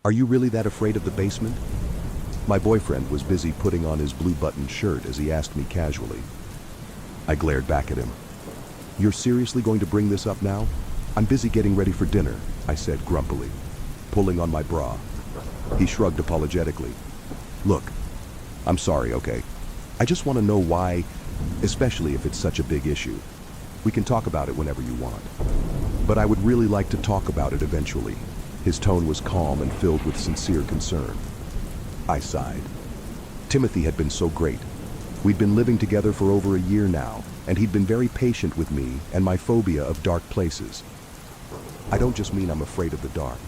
Are you really that afraid of the basement? My boyfriend was busy putting on his blue button shirt as he asked me casually. I glared back at him. You're seriously going to bring this up now? I'm busy getting ready for dinner, I said grumpily, pulling on my bra. He shrugged apologetically. Look, I'm sorry, okay? I just want to know why, especially if it's such a big issue. We can talk about it whenever you want. But I would really like to talk about it eventually. His tone was calm and filled with sincere concern. I sighed. Timothy had been so great. We'd been living together for over a year now, and he'd been very patient with me and my phobia of dark places. I don't just mean I'm afraid of the dark.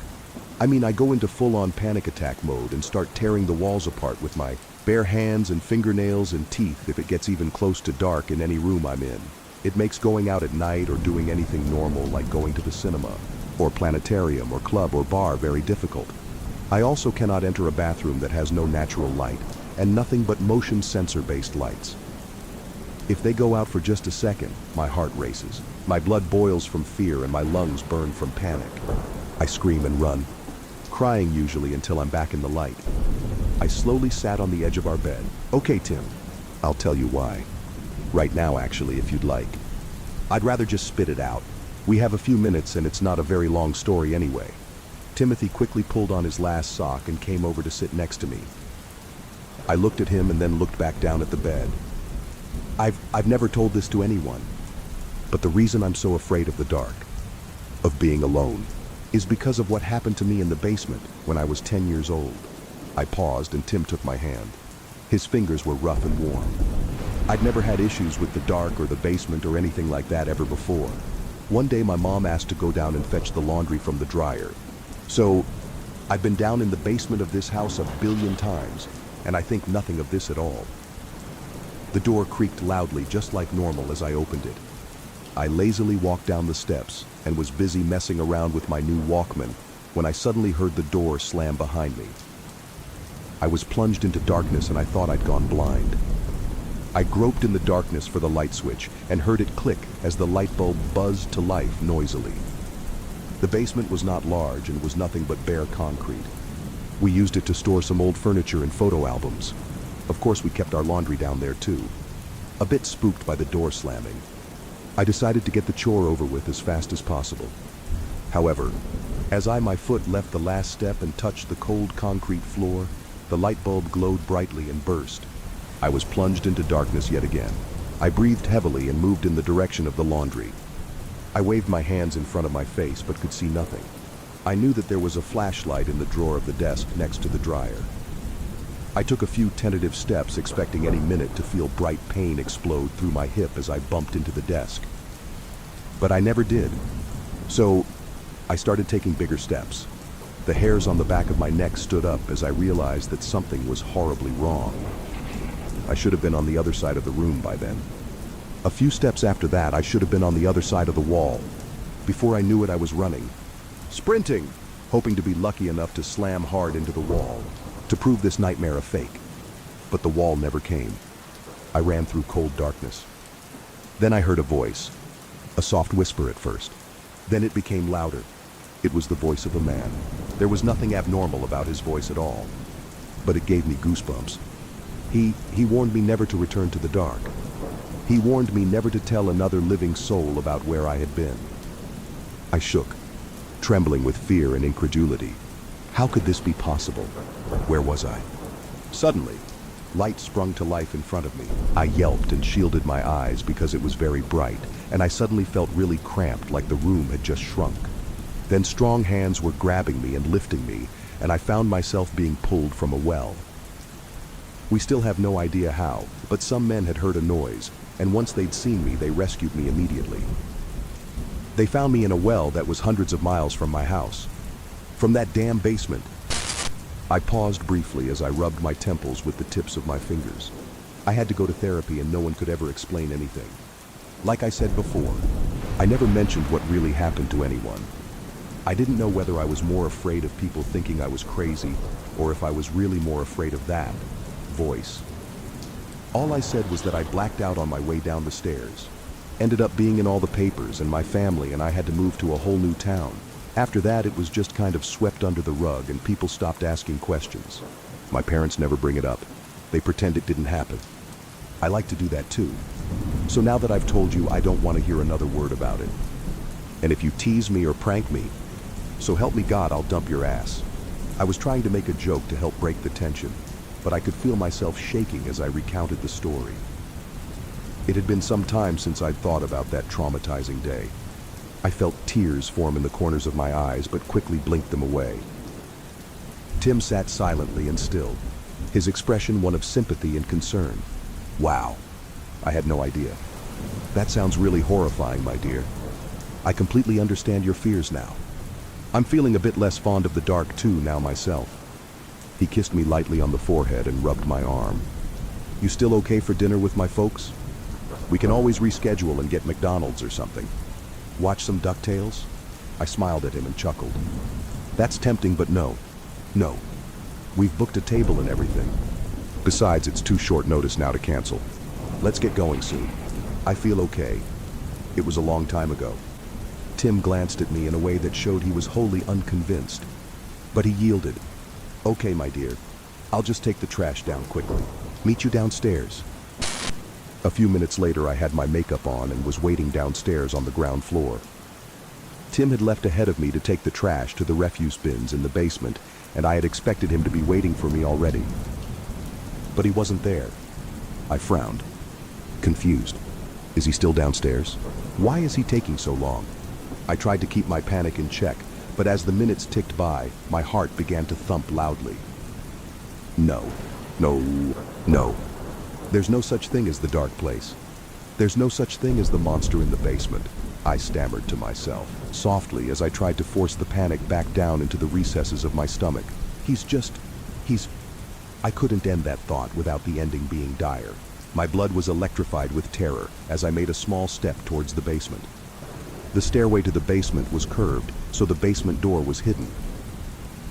I mean I go into full-on panic attack mode and start tearing the walls apart with my bare hands and fingernails and teeth if it gets even close to dark in any room I'm in. It makes going out at night or doing anything normal like going to the cinema, or planetarium or club or bar very difficult. I also cannot enter a bathroom that has no natural light and nothing but motion sensor-based lights. If they go out for just a second, my heart races, my blood boils from fear and my lungs burn from panic. I scream and run, crying usually until I'm back in the light. I slowly sat on the edge of our bed. Okay, Tim, I'll tell you why. Right now, actually, if you'd like. I'd rather just spit it out. We have a few minutes and it's not a very long story anyway. Timothy quickly pulled on his last sock and came over to sit next to me. I looked at him and then looked back down at the bed. I've never told this to anyone, but the reason I'm so afraid of the dark, of being alone, is because of what happened to me in the basement when I was 10 years old. I paused and Tim took my hand. His fingers were rough and warm. I'd never had issues with the dark or the basement or anything like that ever before. One day my mom asked to go down and fetch the laundry from the dryer. So I've been down in the basement of this house a billion times, and I think nothing of this at all. The door creaked loudly, just like normal, as I opened it. I lazily walked down the steps and was busy messing around with my new Walkman when I suddenly heard the door slam behind me. I was plunged into darkness and I thought I'd gone blind. I groped in the darkness for the light switch and heard it click as the light bulb buzzed to life noisily. The basement was not large and was nothing but bare concrete. We used it to store some old furniture and photo albums. Of course, we kept our laundry down there too. A bit spooked by the door slamming, I decided to get the chore over with as fast as possible. However, as my foot left the last step and touched the cold concrete floor, the light bulb glowed brightly and burst. I was plunged into darkness yet again. I breathed heavily and moved in the direction of the laundry. I waved my hands in front of my face but could see nothing. I knew that there was a flashlight in the drawer of the desk next to the dryer. I took a few tentative steps, expecting any minute to feel bright pain explode through my hip as I bumped into the desk. But I never did. So I started taking bigger steps. The hairs on the back of my neck stood up as I realized that something was horribly wrong. I should have been on the other side of the room by then. A few steps after that, I should have been on the other side of the wall. Before I knew it, I was running, sprinting, hoping to be lucky enough to slam hard into the wall, to prove this nightmare a fake. But the wall never came. I ran through cold darkness. Then I heard a voice, a soft whisper at first. Then it became louder. It was the voice of a man. There was nothing abnormal about his voice at all, but it gave me goosebumps. He warned me never to return to the dark. He warned me never to tell another living soul about where I had been. I shook, trembling with fear and incredulity. How could this be possible? Where was I? Suddenly, light sprung to life in front of me. I yelped and shielded my eyes because it was very bright, and I suddenly felt really cramped, like the room had just shrunk. Then strong hands were grabbing me and lifting me, and I found myself being pulled from a well. We still have no idea how, but some men had heard a noise, and once they'd seen me, they rescued me immediately. They found me in a well that was hundreds of miles from my house. From that damn basement. I paused briefly as I rubbed my temples with the tips of my fingers. I had to go to therapy and no one could ever explain anything. Like I said before, I never mentioned what really happened to anyone. I didn't know whether I was more afraid of people thinking I was crazy or if I was really more afraid of that voice. All I said was that I blacked out on my way down the stairs, ended up being in all the papers, and my family and I had to move to a whole new town. After that, it was just kind of swept under the rug and people stopped asking questions. My parents never bring it up. They pretend it didn't happen. I like to do that too. So now that I've told you, I don't want to hear another word about it. And if you tease me or prank me, so help me God, I'll dump your ass. I was trying to make a joke to help break the tension, but I could feel myself shaking as I recounted the story. It had been some time since I'd thought about that traumatizing day. I felt tears form in the corners of my eyes, but quickly blinked them away. Tim sat silently and still, his expression one of sympathy and concern. Wow, I had no idea. That sounds really horrifying, my dear. I completely understand your fears now. I'm feeling a bit less fond of the dark too now myself. He kissed me lightly on the forehead and rubbed my arm. You still okay for dinner with my folks? We can always reschedule and get McDonald's or something. Watch some DuckTales? I smiled at him and chuckled. That's tempting, but no. No. We've booked a table and everything. Besides, it's too short notice now to cancel. Let's get going soon. I feel okay. It was a long time ago. Tim glanced at me in a way that showed he was wholly unconvinced. But he yielded. Okay, my dear. I'll just take the trash down quickly. Meet you downstairs. A few minutes later, I had my makeup on and was waiting downstairs on the ground floor. Tim had left ahead of me to take the trash to the refuse bins in the basement, and I had expected him to be waiting for me already. But he wasn't there. I frowned, confused. Is he still downstairs? Why is he taking so long? I tried to keep my panic in check, but as the minutes ticked by, my heart began to thump loudly. No. There's no such thing as the dark place. There's no such thing as the monster in the basement, I stammered to myself, softly as I tried to force the panic back down into the recesses of my stomach. I couldn't end that thought without the ending being dire. My blood was electrified with terror as I made a small step towards the basement. The stairway to the basement was curved, so the basement door was hidden.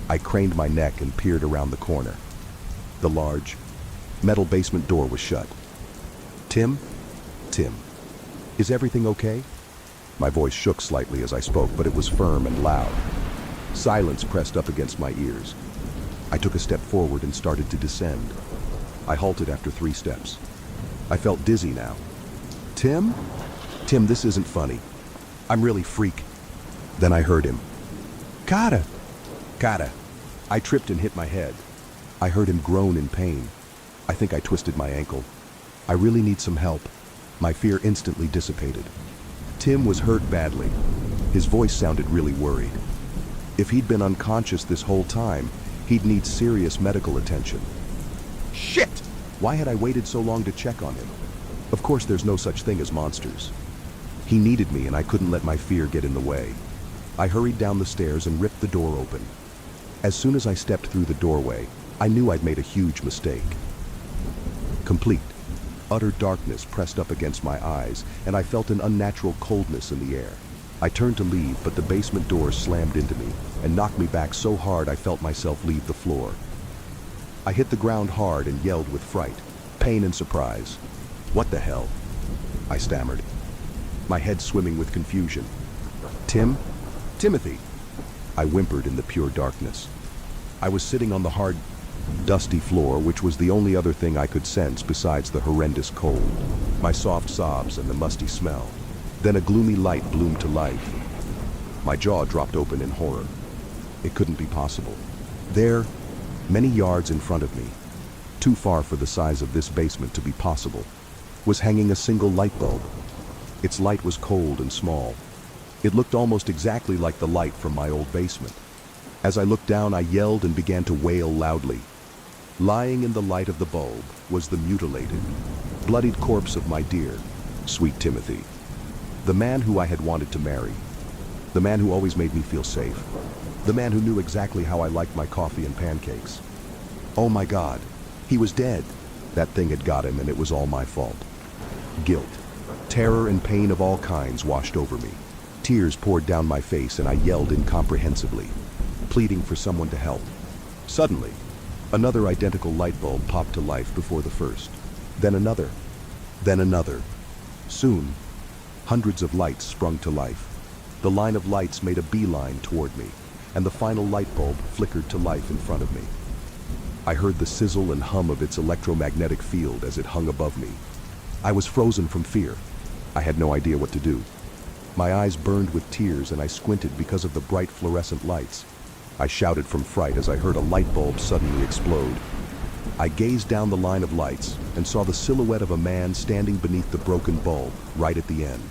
I craned my neck and peered around the corner. The large, metal basement door was shut. Tim? Tim. Is everything okay? My voice shook slightly as I spoke, but it was firm and loud. Silence pressed up against my ears. I took a step forward and started to descend. I halted after 3 steps. I felt dizzy now. Tim? Tim, this isn't funny. I'm really freak. Then I heard him. Kata! Kata! I tripped and hit my head. I heard him groan in pain. I think I twisted my ankle. I really need some help. My fear instantly dissipated. Tim was hurt badly. His voice sounded really worried. If he'd been unconscious this whole time, he'd need serious medical attention. Shit! Why had I waited so long to check on him? Of course, there's no such thing as monsters. He needed me and I couldn't let my fear get in the way. I hurried down the stairs and ripped the door open. As soon as I stepped through the doorway, I knew I'd made a huge mistake. Complete, utter darkness pressed up against my eyes, and I felt an unnatural coldness in the air. I turned to leave, but the basement door slammed into me and knocked me back so hard I felt myself leave the floor. I hit the ground hard and yelled with fright, pain and surprise. What the hell? I stammered, my head swimming with confusion. Tim? Timothy! I whimpered in the pure darkness. I was sitting on the hard, dusty floor, which was the only other thing I could sense besides the horrendous cold, my soft sobs and the musty smell. Then a gloomy light bloomed to life. My jaw dropped open in horror. It couldn't be possible. There, many yards in front of me, too far for the size of this basement to be possible, was hanging a single light bulb. Its light was cold and small. It looked almost exactly like the light from my old basement. As I looked down, I yelled and began to wail loudly. Lying in the light of the bulb was the mutilated, bloodied corpse of my dear, sweet Timothy. The man who I had wanted to marry. The man who always made me feel safe. The man who knew exactly how I liked my coffee and pancakes. Oh my God, he was dead. That thing had got him and it was all my fault. Guilt, terror and pain of all kinds washed over me. Tears poured down my face and I yelled incomprehensibly, pleading for someone to help. Suddenly, another identical light bulb popped to life before the first. Then another. Then another. Soon, hundreds of lights sprung to life. The line of lights made a beeline toward me, and the final light bulb flickered to life in front of me. I heard the sizzle and hum of its electromagnetic field as it hung above me. I was frozen from fear. I had no idea what to do. My eyes burned with tears and I squinted because of the bright fluorescent lights. I shouted from fright as I heard a light bulb suddenly explode. I gazed down the line of lights and saw the silhouette of a man standing beneath the broken bulb, right at the end.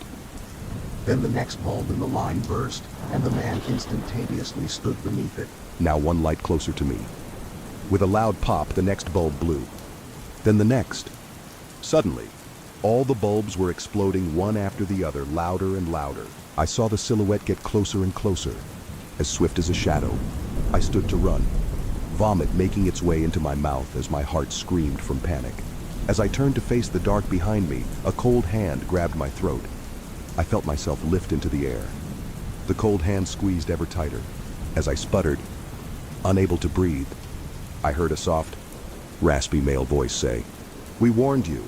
Then the next bulb in the line burst, and the man instantaneously stood beneath it. Now one light closer to me. With a loud pop, the next bulb blew. Then the next. Suddenly, all the bulbs were exploding one after the other, louder and louder. I saw the silhouette get closer and closer. As swift as a shadow, I stood to run, vomit making its way into my mouth as my heart screamed from panic. As I turned to face the dark behind me, a cold hand grabbed my throat. I felt myself lift into the air. The cold hand squeezed ever tighter. As I sputtered, unable to breathe, I heard a soft, raspy male voice say, "We warned you.